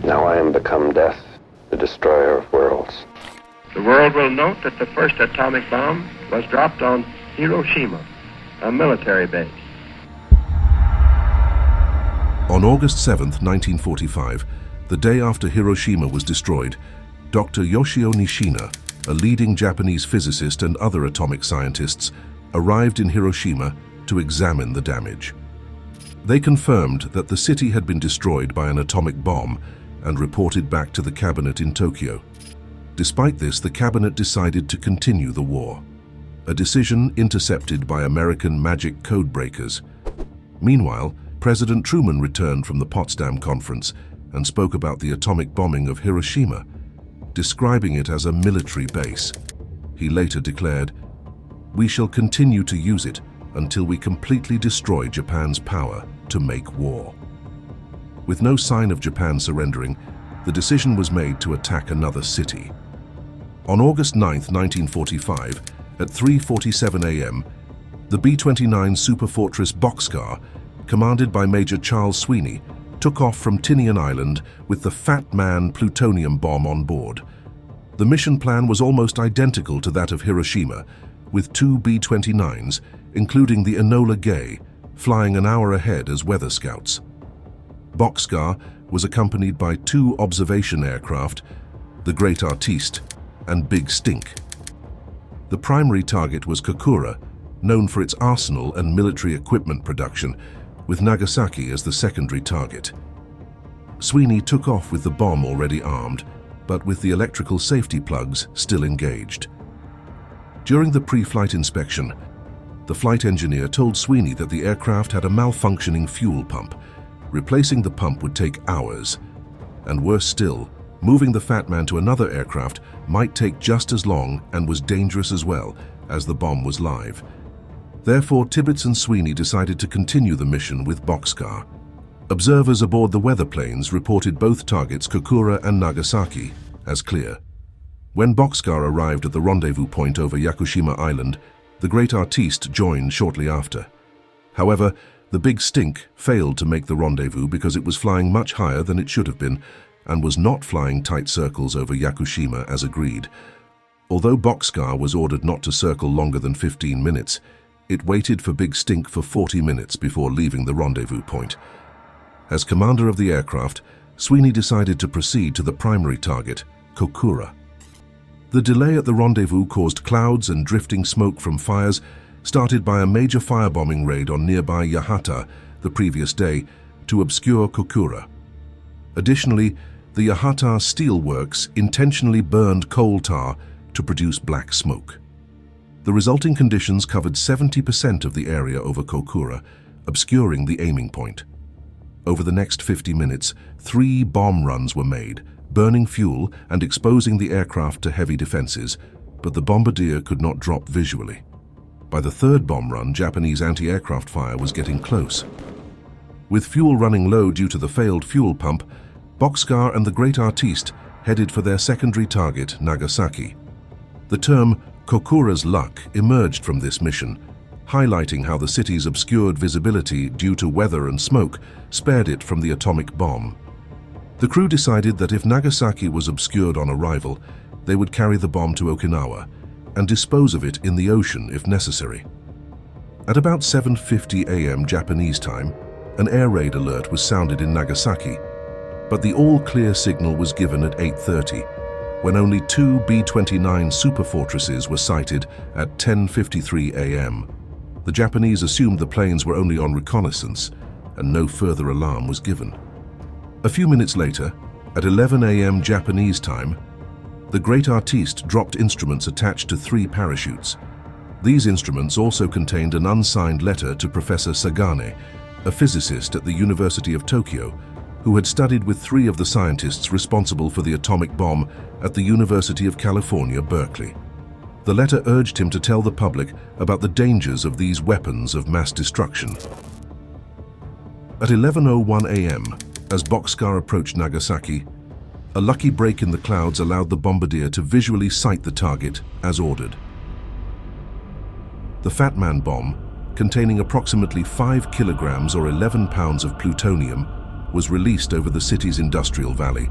Now I am become death, the destroyer of worlds. The world will note that the first atomic bomb was dropped on Hiroshima, a military base. On August 7th, 1945, the day after Hiroshima was destroyed, Dr. Yoshio Nishina, a leading Japanese physicist and other atomic scientists, arrived in Hiroshima to examine the damage. They confirmed that the city had been destroyed by an atomic bomb and reported back to the cabinet in Tokyo. Despite this, the cabinet decided to continue the war, a decision intercepted by American magic code breakers. Meanwhile, President Truman returned from the Potsdam Conference and spoke about the atomic bombing of Hiroshima, describing it as a military base. He later declared, "We shall continue to use it until we completely destroy Japan's power to make war." With no sign of Japan surrendering, the decision was made to attack another city. On August 9, 1945, at 3:47 a.m., the B-29 superfortress Boxcar, commanded by Major Charles Sweeney, took off from Tinian Island with the Fat Man plutonium bomb on board. The mission plan was almost identical to that of Hiroshima, with 2 B-29s, including the Enola Gay, flying an hour ahead as weather scouts. Boxcar was accompanied by 2 observation aircraft, the Great Artiste and Big Stink. The primary target was Kokura, known for its arsenal and military equipment production, with Nagasaki as the secondary target. Sweeney took off with the bomb already armed, but with the electrical safety plugs still engaged. During the pre-flight inspection, the flight engineer told Sweeney that the aircraft had a malfunctioning fuel pump. Replacing the pump would take hours, and worse still, moving the Fat Man to another aircraft might take just as long and was dangerous as well, as the bomb was live. Therefore, Tibbets and Sweeney decided to continue the mission with Boxcar. Observers aboard the weather planes reported both targets, Kokura and Nagasaki, as clear. When Boxcar arrived at the rendezvous point over Yakushima Island, the Great Artiste joined shortly after. However, the Big Stink failed to make the rendezvous because it was flying much higher than it should have been and was not flying tight circles over Yakushima as agreed. Although Boxcar was ordered not to circle longer than 15 minutes, it waited for Big Stink for 40 minutes before leaving the rendezvous point. As commander of the aircraft, Sweeney decided to proceed to the primary target, Kokura. The delay at the rendezvous caused clouds and drifting smoke from fires started by a major firebombing raid on nearby Yahata the previous day to obscure Kokura. Additionally, the Yahata steel works intentionally burned coal tar to produce black smoke. The resulting conditions covered 70% of the area over Kokura, obscuring the aiming point. Over the next 50 minutes, 3 bomb runs were made, burning fuel and exposing the aircraft to heavy defenses, but the bombardier could not drop visually. By the 3rd bomb run, Japanese anti-aircraft fire was getting close. With fuel running low due to the failed fuel pump, Boxcar and the Great Artiste headed for their secondary target, Nagasaki. The term Kokura's luck emerged from this mission, highlighting how the city's obscured visibility due to weather and smoke spared it from the atomic bomb. The crew decided that if Nagasaki was obscured on arrival, they would carry the bomb to Okinawa and dispose of it in the ocean if necessary. At about 7:50 a.m. Japanese time, an air raid alert was sounded in Nagasaki, but the all-clear signal was given at 8:30, when only 2 B-29 superfortresses were sighted at 10:53 a.m. The Japanese assumed the planes were only on reconnaissance, and no further alarm was given. A few minutes later, at 11 a.m. Japanese time, the Great Artiste dropped instruments attached to 3 parachutes. These instruments also contained an unsigned letter to Professor Sagane, a physicist at the University of Tokyo, who had studied with 3 of the scientists responsible for the atomic bomb at the University of California, Berkeley. The letter urged him to tell the public about the dangers of these weapons of mass destruction. At 11:01 a.m., as Boxcar approached Nagasaki, a lucky break in the clouds allowed the bombardier to visually sight the target as ordered. The Fat Man bomb, containing approximately 5 kilograms or 11 pounds of plutonium, was released over the city's industrial valley.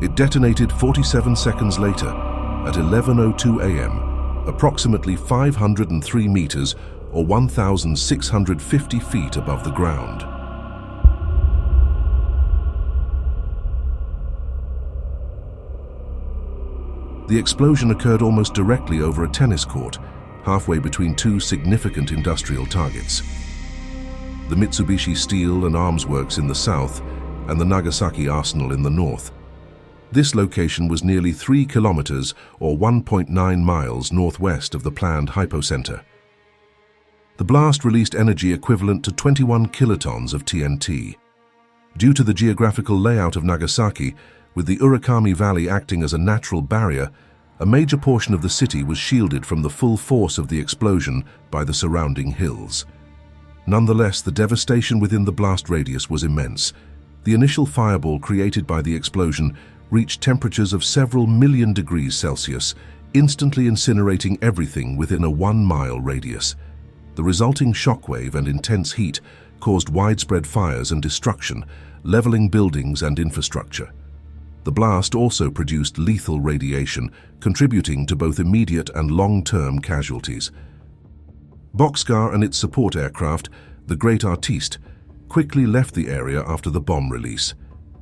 It detonated 47 seconds later at 11:02 a.m., approximately 503 meters or 1,650 feet above the ground. The explosion occurred almost directly over a tennis court, halfway between two significant industrial targets: the Mitsubishi Steel and Arms Works in the south and the Nagasaki Arsenal in the north. This location was nearly 3 kilometers or 1.9 miles northwest of the planned hypocenter. The blast released energy equivalent to 21 kilotons of TNT. Due to the geographical layout of Nagasaki, with the Urakami Valley acting as a natural barrier, a major portion of the city was shielded from the full force of the explosion by the surrounding hills. Nonetheless, the devastation within the blast radius was immense. The initial fireball created by the explosion reached temperatures of several million degrees Celsius, instantly incinerating everything within a 1-mile radius. The resulting shockwave and intense heat caused widespread fires and destruction, leveling buildings and infrastructure. The blast also produced lethal radiation, contributing to both immediate and long-term casualties. Boxcar and its support aircraft, the Great Artiste, quickly left the area after the bomb release.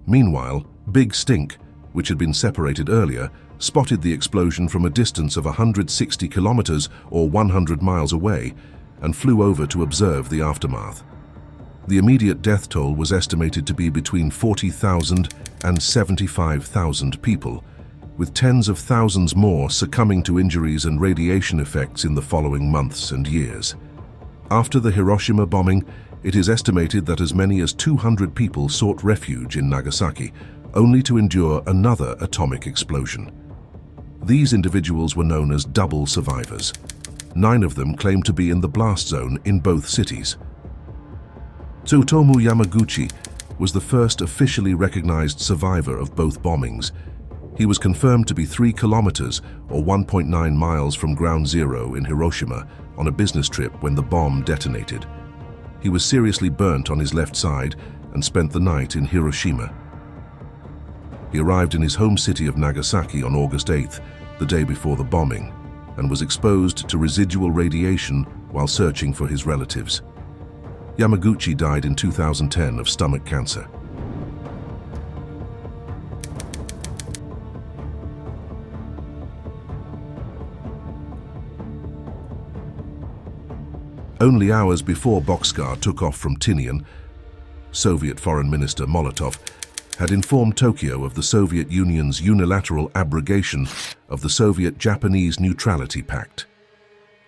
Meanwhile, Big Stink, which had been separated earlier, spotted the explosion from a distance of 160 kilometers or 100 miles away and flew over to observe the aftermath. The immediate death toll was estimated to be between 40,000 and 75,000 people, with tens of thousands more succumbing to injuries and radiation effects in the following months and years. After the Hiroshima bombing, it is estimated that as many as 200 people sought refuge in Nagasaki, only to endure another atomic explosion. These individuals were known as double survivors. 9 of them claimed to be in the blast zone in both cities. Tsutomu Yamaguchi was the first officially recognized survivor of both bombings. He was confirmed to be 3 kilometers or 1.9 miles from ground zero in Hiroshima on a business trip when the bomb detonated. He was seriously burnt on his left side and spent the night in Hiroshima. He arrived in his home city of Nagasaki on August 8th, the day before the bombing, and was exposed to residual radiation while searching for his relatives. Yamaguchi died in 2010 of stomach cancer. Only hours before Boxcar took off from Tinian, Soviet Foreign Minister Molotov had informed Tokyo of the Soviet Union's unilateral abrogation of the Soviet-Japanese Neutrality Pact.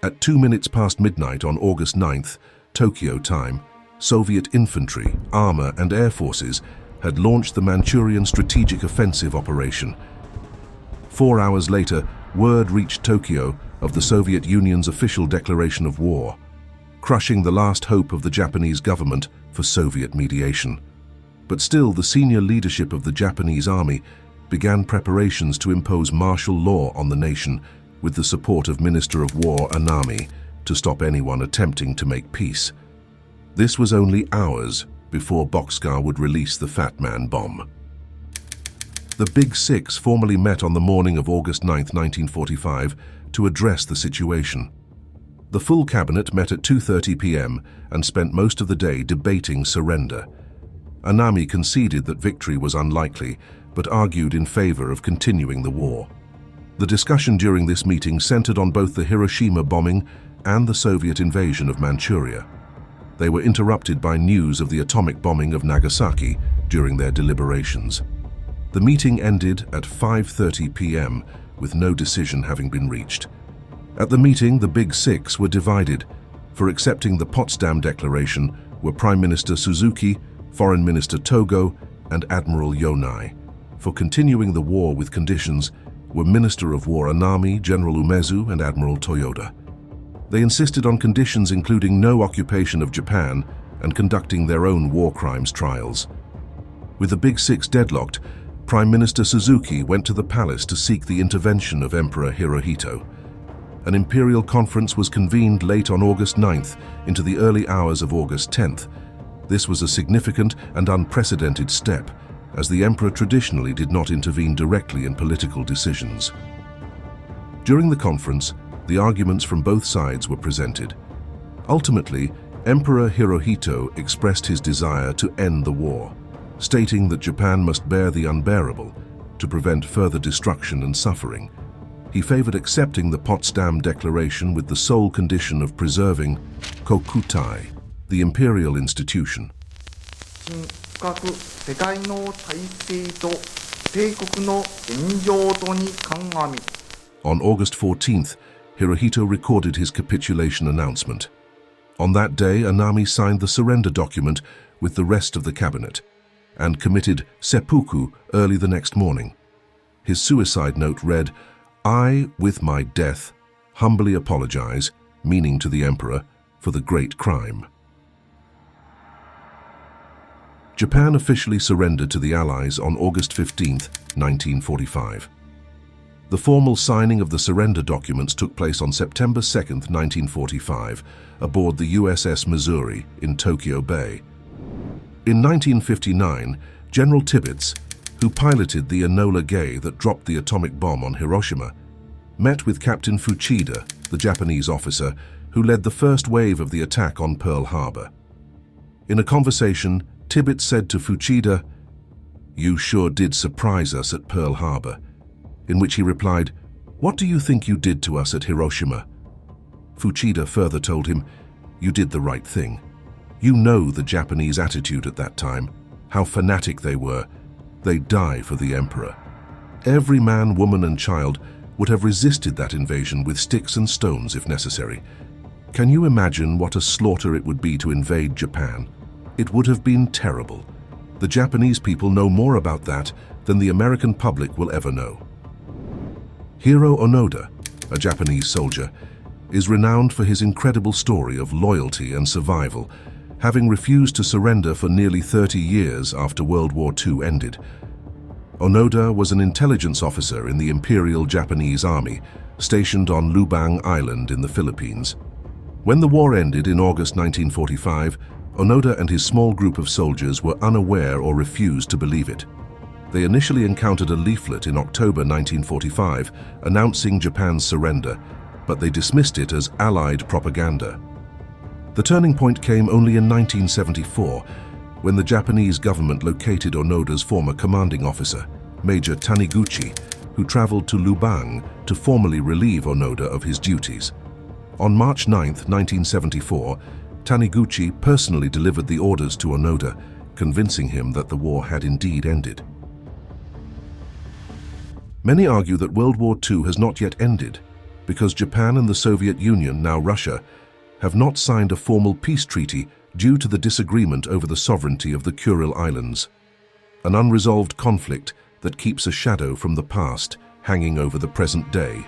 At 2 minutes past midnight on August 9th, Tokyo time, Soviet infantry, armor and air forces had launched the Manchurian Strategic Offensive Operation. 4 hours later, word reached Tokyo of the Soviet Union's official declaration of war, crushing the last hope of the Japanese government for Soviet mediation. But still, the senior leadership of the Japanese army began preparations to impose martial law on the nation with the support of Minister of War Anami to stop anyone attempting to make peace. This was only hours before Boxcar would release the Fat Man bomb. The Big Six formally met on the morning of August 9, 1945, to address the situation. The full cabinet met at 2:30 p.m. and spent most of the day debating surrender. Anami conceded that victory was unlikely, but argued in favor of continuing the war. The discussion during this meeting centered on both the Hiroshima bombing and the Soviet invasion of Manchuria. They were interrupted by news of the atomic bombing of Nagasaki during their deliberations. The meeting ended at 5:30 p.m. with no decision having been reached. At the meeting, the Big Six were divided. For accepting the Potsdam Declaration were Prime Minister Suzuki, Foreign Minister Togo, and Admiral Yonai. For continuing the war with conditions were Minister of War Anami, General Umezu, and Admiral Toyoda. They insisted on conditions including no occupation of Japan and conducting their own war crimes trials. With the Big Six deadlocked, Prime Minister Suzuki went to the palace to seek the intervention of Emperor Hirohito. An imperial conference was convened late on August 9th into the early hours of August 10th. This was a significant and unprecedented step, as the emperor traditionally did not intervene directly in political decisions. During the conference, the arguments from both sides were presented. Ultimately, Emperor Hirohito expressed his desire to end the war, stating that Japan must bear the unbearable to prevent further destruction and suffering. He favored accepting the Potsdam Declaration with the sole condition of preserving Kokutai, the imperial institution. 深く世界の体制と帝国の現状とに鑑み On August 14th, Hirohito recorded his capitulation announcement. On that day, Anami signed the surrender document with the rest of the cabinet and committed seppuku early the next morning. His suicide note read, "I, with my death, humbly apologize," meaning to the emperor, for the great crime. Japan officially surrendered to the Allies on August 15, 1945. The formal signing of the surrender documents took place on September 2, 1945, aboard the USS Missouri in Tokyo Bay. In 1959, General Tibbets, who piloted the Enola Gay that dropped the atomic bomb on Hiroshima, met with Captain Fuchida, the Japanese officer who led the first wave of the attack on Pearl Harbor. In a conversation, Tibbets said to Fuchida, "You sure did surprise us at Pearl Harbor," in which he replied, "What do you think you did to us at Hiroshima?" Fuchida further told him, "You did the right thing. You know the Japanese attitude at that time, how fanatic they were. They die for the emperor. Every man, woman and child would have resisted that invasion with sticks and stones if necessary. Can you imagine what a slaughter it would be to invade Japan? It would have been terrible. The Japanese people know more about that than the American public will ever know." Hiro Onoda, a Japanese soldier, is renowned for his incredible story of loyalty and survival, having refused to surrender for nearly 30 years after World War II ended. Onoda was an intelligence officer in the Imperial Japanese Army, stationed on Lubang Island in the Philippines. When the war ended in August 1945, Onoda and his small group of soldiers were unaware or refused to believe it. They initially encountered a leaflet in October 1945 announcing Japan's surrender, but they dismissed it as Allied propaganda. The turning point came only in 1974, when the Japanese government located Onoda's former commanding officer, Major Taniguchi, who traveled to Lubang to formally relieve Onoda of his duties. On March 9, 1974, Taniguchi personally delivered the orders to Onoda, convincing him that the war had indeed ended. Many argue that World War II has not yet ended, because Japan and the Soviet Union, now Russia, have not signed a formal peace treaty due to the disagreement over the sovereignty of the Kuril Islands, an unresolved conflict that keeps a shadow from the past hanging over the present day.